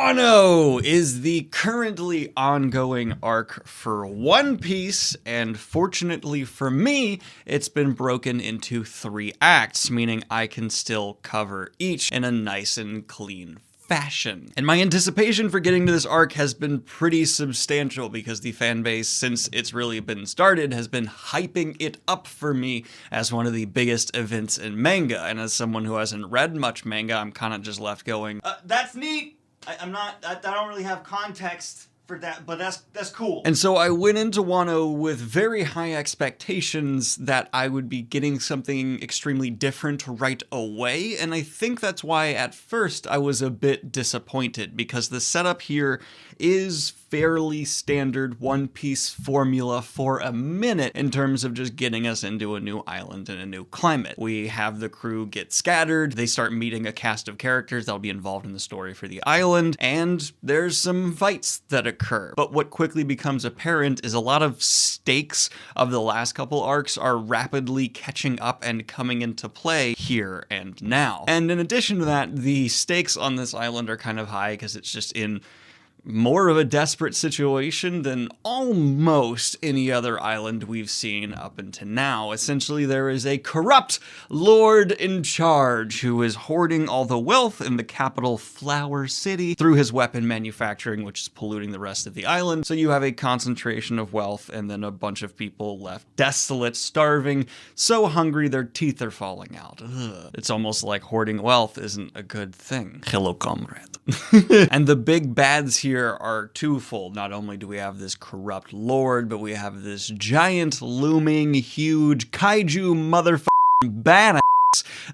Wano is the currently ongoing arc for One Piece, and fortunately for me, it's been broken into 3 acts, meaning I can still cover each in a nice and clean fashion. And my anticipation for getting to this arc has been pretty substantial because the fanbase, since it's really been started, has been hyping it up for me as one of the biggest events in manga. And as someone who hasn't read much manga, I'm kind of just left going, that's neat! I don't really have context for that, but that's cool. And so I went into Wano with very high expectations that I would be getting something extremely different right away, and I think that's why at first I was a bit disappointed, because the setup here is fairly standard One Piece formula for a minute in terms of just getting us into a new island and a new climate. We have the crew get scattered, they start meeting a cast of characters that'll be involved in the story for the island, and there's some fights that occur. But what quickly becomes apparent is a lot of stakes of the last couple arcs are rapidly catching up and coming into play here and now. And in addition to that, the stakes on this island are kind of high because it's just in more of a desperate situation than almost any other island we've seen up until now. Essentially, there is a corrupt lord in charge who is hoarding all the wealth in the capital Flower City through his weapon manufacturing, which is polluting the rest of the island. So you have a concentration of wealth and then a bunch of people left desolate, starving, so hungry their teeth are falling out. Ugh. It's almost like hoarding wealth isn't a good thing. Hello, comrade. And the big bads here are twofold. Not only do we have this corrupt lord, but we have this giant, looming, huge kaiju motherfucking badass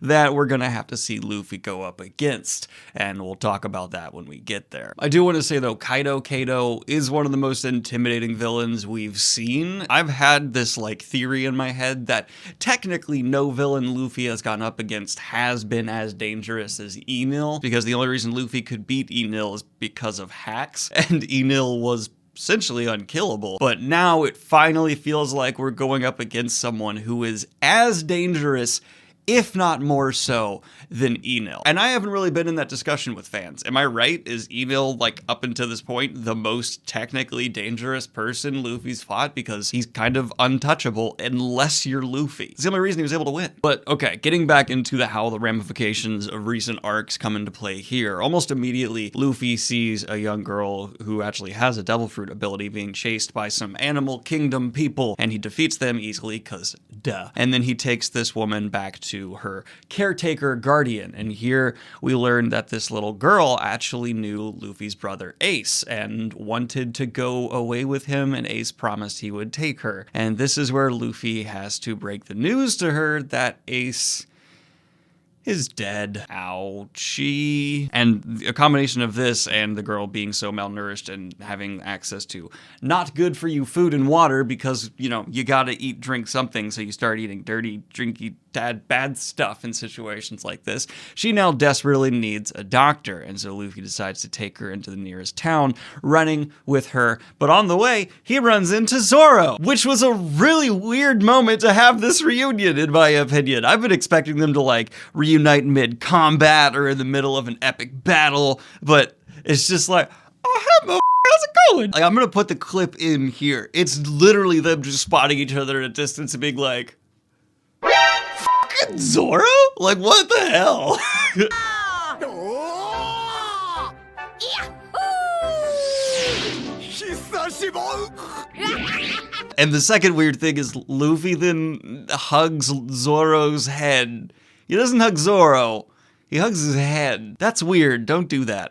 that we're gonna have to see Luffy go up against, and we'll talk about that when we get there. I do want to say though, Kaido is one of the most intimidating villains we've seen. I've had this like theory in my head that technically no villain Luffy has gone up against has been as dangerous as Enel, because the only reason Luffy could beat Enel is because of hacks, and Enel was essentially unkillable. But now it finally feels like we're going up against someone who is as dangerous, if not more so, than Enel. And I haven't really been in that discussion with fans. Am I right? Is Enel, like, up until this point, the most technically dangerous person Luffy's fought? Because he's kind of untouchable unless you're Luffy. It's the only reason he was able to win. But okay, getting back into how the ramifications of recent arcs come into play here. Almost immediately, Luffy sees a young girl who actually has a devil fruit ability being chased by some animal kingdom people, and he defeats them easily, cause duh. And then he takes this woman back to her caretaker guardian, and here we learn that this little girl actually knew Luffy's brother Ace and wanted to go away with him, and Ace promised he would take her. And this is where Luffy has to break the news to her that Ace is dead. Ouchie. And a combination of this and the girl being so malnourished and having access to not good for you food and water, because, you know, you gotta eat, drink something, so you start eating dirty, drinky, bad stuff in situations like this. She now desperately needs a doctor, and so Luffy decides to take her into the nearest town, running with her. But on the way, he runs into Zoro, which was a really weird moment to have this reunion, in my opinion. I've been expecting them to, like, reunite mid-combat or in the middle of an epic battle, but it's just like, oh, hey, how's it going? Like, I'm gonna put the clip in here. It's literally them just spotting each other at a distance and being like, Zoro? Like, what the hell? And the second weird thing is Luffy then hugs Zoro's head. He doesn't hug Zoro, he hugs his head. That's weird, don't do that.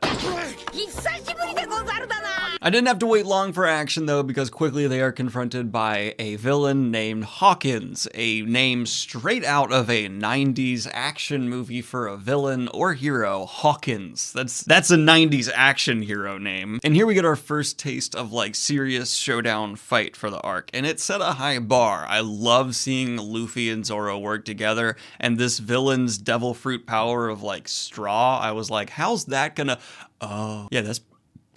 I didn't have to wait long for action though, because quickly they are confronted by a villain named Hawkins, a name straight out of a 90s action movie for a villain or hero. Hawkins. That's a 90s action hero name. And here we get our first taste of like serious showdown fight for the arc, and it set a high bar. I love seeing Luffy and Zoro work together, and this villain's devil fruit power of like straw, I was like, how's that gonna, oh yeah, that's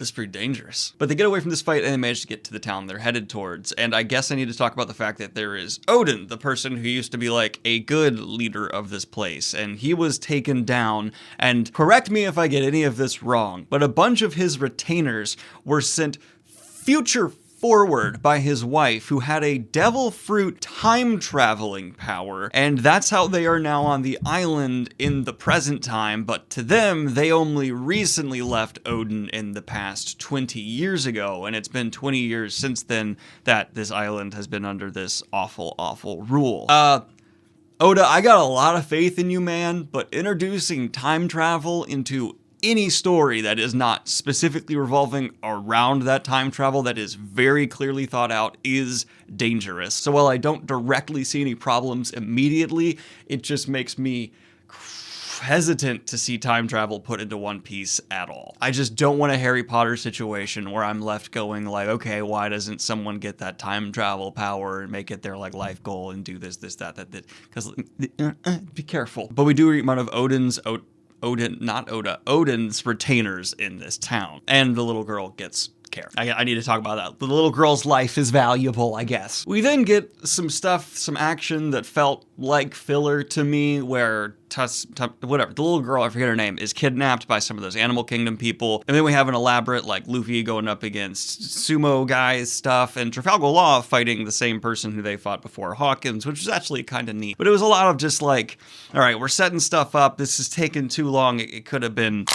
This is pretty dangerous. But they get away from this fight and they manage to get to the town they're headed towards. And I guess I need to talk about the fact that there is Oden, the person who used to be like a good leader of this place. And he was taken down, and correct me if I get any of this wrong, but a bunch of his retainers were sent future forward by his wife, who had a devil fruit time traveling power, and that's how they are now on the island in the present time. But to them, they only recently left Oden in the past 20 years ago, and it's been 20 years since then that this island has been under this awful, awful rule. Oda, I got a lot of faith in you, man, but introducing time travel into any story that is not specifically revolving around that time travel that is very clearly thought out is dangerous. So while I don't directly see any problems immediately, it just makes me hesitant to see time travel put into One Piece at all. I just don't want a Harry Potter situation where I'm left going like, okay, why doesn't someone get that time travel power and make it their like life goal and do this, that, because be careful. But we do read one of Oden's retainers in this town, and the little girl gets care. I need to talk about that. The little girl's life is valuable, I guess. We then get some stuff, some action that felt like filler to me, where whatever, the little girl, I forget her name, is kidnapped by some of those Animal Kingdom people. And then we have an elaborate, like, Luffy going up against sumo guys stuff, and Trafalgar Law fighting the same person who they fought before, Hawkins, which was actually kind of neat. But it was a lot of just like, all right, we're setting stuff up. This is taking too long. It could have been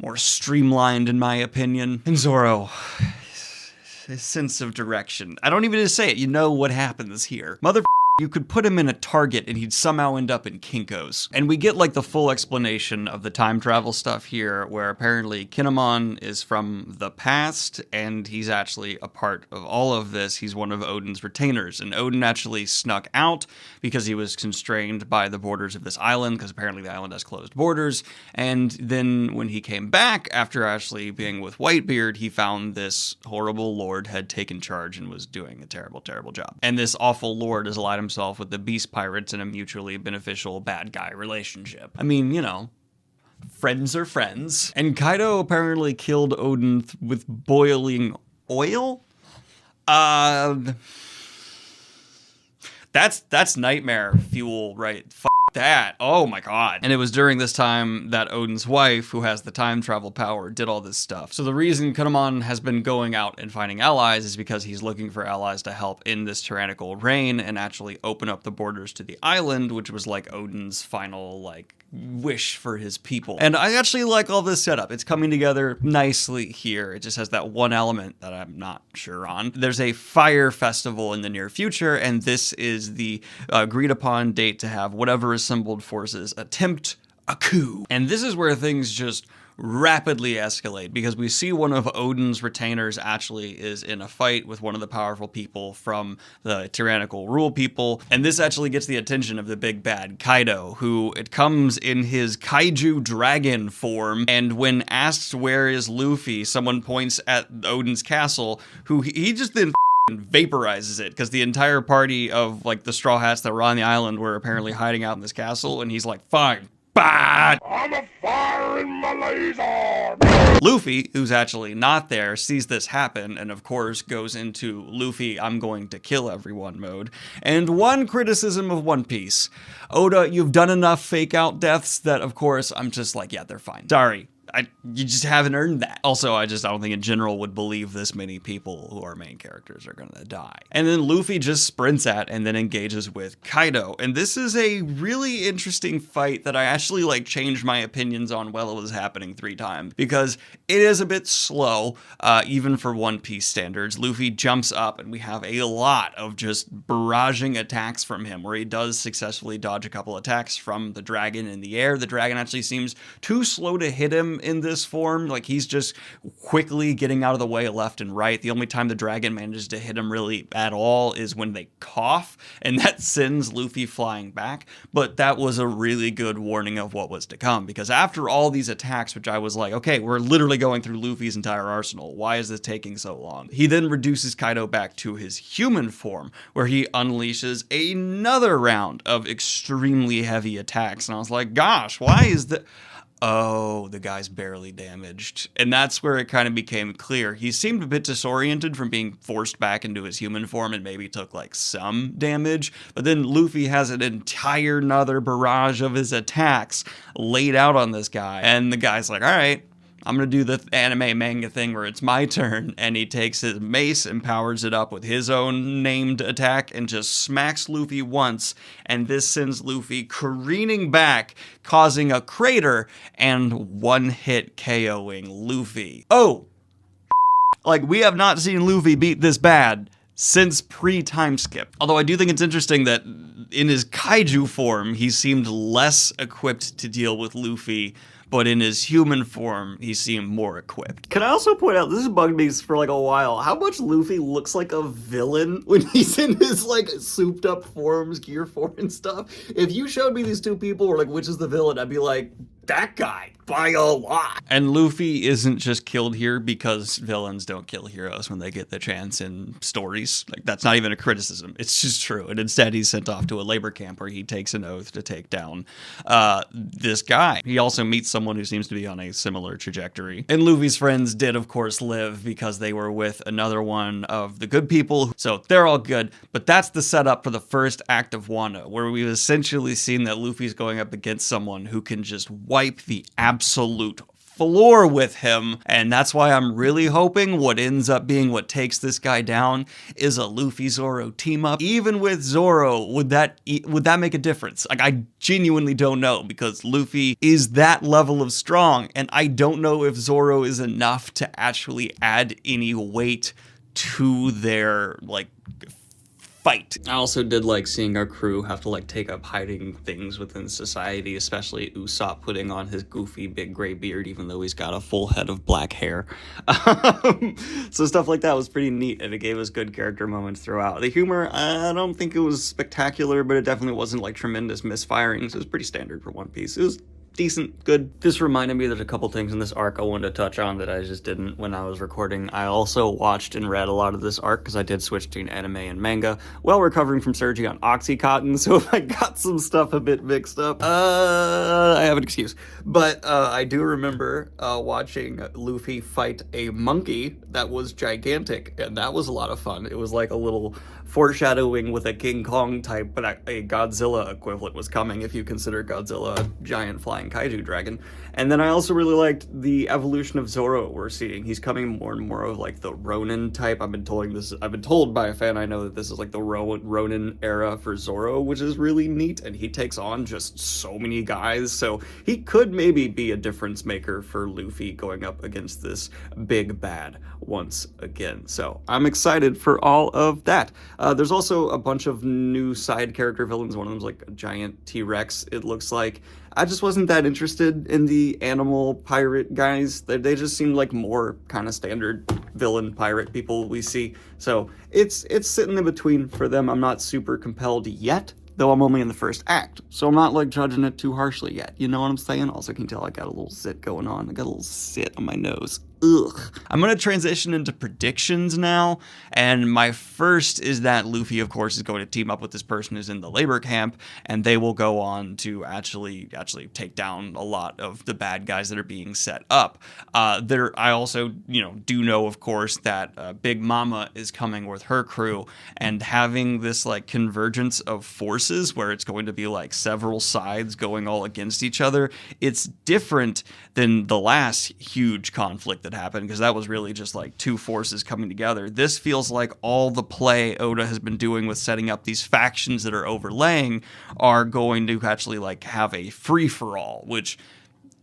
more streamlined, in my opinion. And Zoro, his sense of direction. I don't even need to say it. You know what happens here. You could put him in a Target and he'd somehow end up in Kinko's. And we get like the full explanation of the time travel stuff here, where apparently Kinemon is from the past and he's actually a part of all of this. He's one of Oden's retainers, and Oden actually snuck out because he was constrained by the borders of this island, because apparently the island has closed borders. And then when he came back after actually being with Whitebeard, he found this horrible lord had taken charge and was doing a terrible, terrible job. And this awful lord has allied himself with the Beast Pirates in a mutually beneficial bad guy relationship. I mean, you know, friends are friends. And Kaido apparently killed Oden with boiling oil? That's nightmare fuel, right? That. Oh my god. And it was during this time that Oden's wife, who has the time travel power, did all this stuff. So the reason Kinemon has been going out and finding allies is because he's looking for allies to help in this tyrannical reign and actually open up the borders to the island, which was like Oden's final like wish for his people. And I actually like all this setup. It's coming together nicely here. It just has that one element that I'm not sure on. There's a fire festival in the near future, and this is the agreed upon date to have whatever assembled forces attempt a coup. And this is where things just rapidly escalate, because we see one of Oden's retainers actually is in a fight with one of the powerful people from the tyrannical rule people, and this actually gets the attention of the big bad Kaido, who it comes in his kaiju dragon form, and when asked where is Luffy, someone points at Oden's castle, who he just then vaporizes it, because the entire party of like the Straw Hats that were on the island were apparently hiding out in this castle, and he's like, fine, bad. I'm a fire in my laser. Luffy, who's actually not there, sees this happen and of course goes into Luffy, I'm going to kill everyone mode. And one criticism of One Piece, Oda, you've done enough fake out deaths that of course I'm just like, yeah, they're fine. Sorry. You just haven't earned that. Also, I don't think in general would believe this many people who are main characters are gonna die. And then Luffy just sprints at and then engages with Kaido. And this is a really interesting fight that I actually like changed my opinions on while it was happening 3 times, because it is a bit slow, even for One Piece standards. Luffy jumps up and we have a lot of just barraging attacks from him, where he does successfully dodge a couple attacks from the dragon in the air. The dragon actually seems too slow to hit him in this form. Like, he's just quickly getting out of the way left and right. The only time the dragon manages to hit him really at all is when they cough, and that sends Luffy flying back. But that was a really good warning of what was to come, because after all these attacks, which I was like, okay, we're literally going through Luffy's entire arsenal. Why is this taking so long? He then reduces Kaido back to his human form, where he unleashes another round of extremely heavy attacks. And I was like, gosh, why is that? oh, the guy's barely damaged. And that's where it kind of became clear. He seemed a bit disoriented from being forced back into his human form and maybe took like some damage. But then Luffy has an entire another barrage of his attacks laid out on this guy. And the guy's like, all right, I'm going to do the anime manga thing where it's my turn, and he takes his mace and powers it up with his own named attack and just smacks Luffy once, and this sends Luffy careening back, causing a crater and one-hit KOing Luffy. Oh! Like, we have not seen Luffy beat this bad since pre-time skip. Although I do think it's interesting that in his kaiju form, he seemed less equipped to deal with Luffy, but in his human form, he seemed more equipped. Can I also point out, this has bugged me for like a while, how much Luffy looks like a villain when he's in his like souped up forms, gear form and stuff. If you showed me these two people or like which is the villain, I'd be like, that guy, by a lot. And Luffy isn't just killed here because villains don't kill heroes when they get the chance in stories. Like, that's not even a criticism. It's just true. And instead, he's sent off to a labor camp where he takes an oath to take down this guy. He also meets someone who seems to be on a similar trajectory. And Luffy's friends did, of course, live because they were with another one of the good people. So they're all good. But that's the setup for the first act of Wano, where we've essentially seen that Luffy's going up against someone who can just wipe the absolute floor with him, and that's why I'm really hoping what ends up being what takes this guy down is a Luffy-Zoro team-up. Even with Zoro, would that make a difference? Like, I genuinely don't know, because Luffy is that level of strong, and I don't know if Zoro is enough to actually add any weight to their, like, fight. I also did like seeing our crew have to like take up hiding things within society, especially Usopp putting on his goofy big gray beard even though he's got a full head of black hair. So stuff like that was pretty neat, and it gave us good character moments throughout. The humor, I don't think it was spectacular, but it definitely wasn't like tremendous misfirings. It was pretty standard for One Piece. It was decent, good. This reminded me that a couple things in this arc I wanted to touch on that I just didn't when I was recording. I also watched and read a lot of this arc because I did switch between anime and manga while recovering from surgery on Oxycontin, so if I got some stuff a bit mixed up, I have an excuse. But I do remember watching Luffy fight a monkey that was gigantic, and that was a lot of fun. It was like a little foreshadowing with a King Kong type, but a Godzilla equivalent was coming if you consider Godzilla a giant flying kaiju dragon. And then I also really liked the evolution of Zoro we're seeing. He's coming more and more of like the Ronin type. I've been told by a fan I know that this is like the Ronin era for Zoro, which is really neat, and he takes on just so many guys, so he could maybe be a difference maker for Luffy going up against this big bad once again. So I'm excited for all of that. There's also a bunch of new side character villains. One of them's like a giant T-Rex, it looks like. I just wasn't that interested in the animal pirate guys. They just seemed like more kind of standard villain pirate people we see. So it's sitting in between for them. I'm not super compelled yet, though I'm only in the first act. So I'm not like judging it too harshly yet. You know what I'm saying? Also, can you tell I got a little zit going on. I got a little zit on my nose. Ugh. I'm going to transition into predictions now, and my first is that Luffy, of course, is going to team up with this person who's in the labor camp, and they will go on to actually take down a lot of the bad guys that are being set up. I also, do know, of course, that Big Mama is coming with her crew, and having this like convergence of forces where it's going to be like several sides going all against each other. It's different than the last huge conflict that happened, because that was really just like two forces coming together. This feels like all the play Oda has been doing with setting up these factions that are overlaying are going to actually like have a free-for-all, which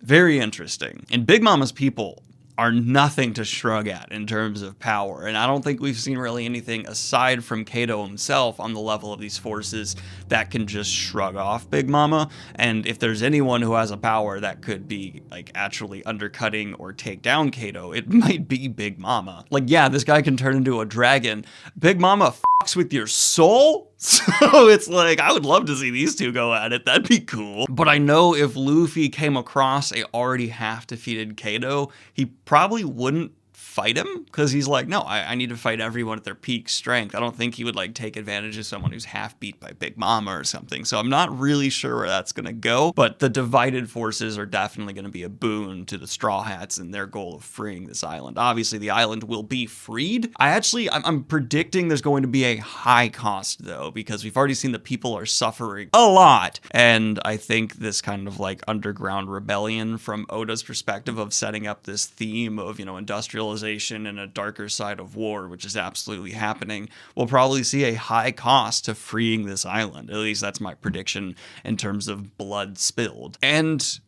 very interesting. And Big Mama's people are nothing to shrug at in terms of power, and I don't think we've seen really anything aside from Kaido himself on the level of these forces that can just shrug off Big Mama. And if there's anyone who has a power that could be like actually undercutting or take down Kaido, it might be Big Mama. Like, yeah, this guy can turn into a dragon. Big Mama fucks with your soul? So it's like, I would love to see these two go at it. That'd be cool. But I know if Luffy came across a already half-defeated Kaido, he probably wouldn't fight him, because he's like, no, I need to fight everyone at their peak strength. I don't think he would like take advantage of someone who's half beat by Big Mama or something. So I'm not really sure where that's gonna go, but the divided forces are definitely gonna be a boon to the Straw Hats and their goal of freeing this island. Obviously the island will be freed. I'm predicting there's going to be a high cost though, because we've already seen that people are suffering a lot. And I think this kind of like underground rebellion from Oda's perspective of setting up this theme of, industrialization and a darker side of war, which is absolutely happening, we'll probably see a high cost to freeing this island. At least that's my prediction in terms of blood spilled. And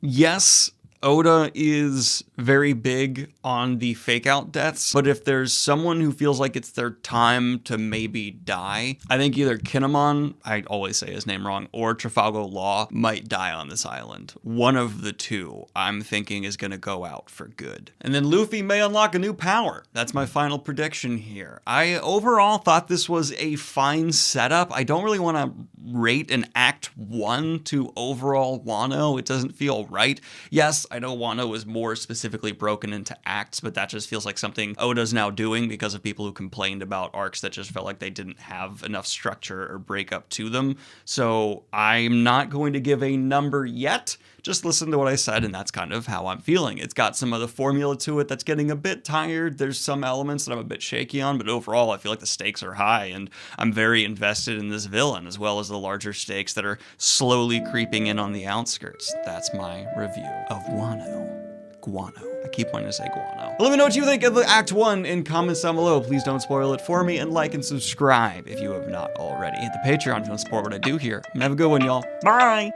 yes, Oda is very big on the fake out deaths, but if there's someone who feels like it's their time to maybe die, I think either Kinemon, I always say his name wrong, or Trafalgar Law might die on this island. One of the two, I'm thinking, is gonna go out for good. And then Luffy may unlock a new power. That's my final prediction here. I overall thought this was a fine setup. I don't really want to rate an Act 1 to overall Wano. It doesn't feel right. Yes, I know Wano is more specifically broken into acts, but that just feels like something Oda's now doing because of people who complained about arcs that just felt like they didn't have enough structure or breakup to them. So I'm not going to give a number yet. Just listen to what I said, and that's kind of how I'm feeling. It's got some of the formula to it that's getting a bit tired. There's some elements that I'm a bit shaky on, but overall, I feel like the stakes are high, and I'm very invested in this villain, as well as the larger stakes that are slowly creeping in on the outskirts. That's my review of Guano. I keep wanting to say Guano. Let me know what you think of the Act 1 in comments down below. Please don't spoil it for me, and like and subscribe if you have not already. Hit the Patreon if you want to support what I do here. And have a good one, y'all. Bye!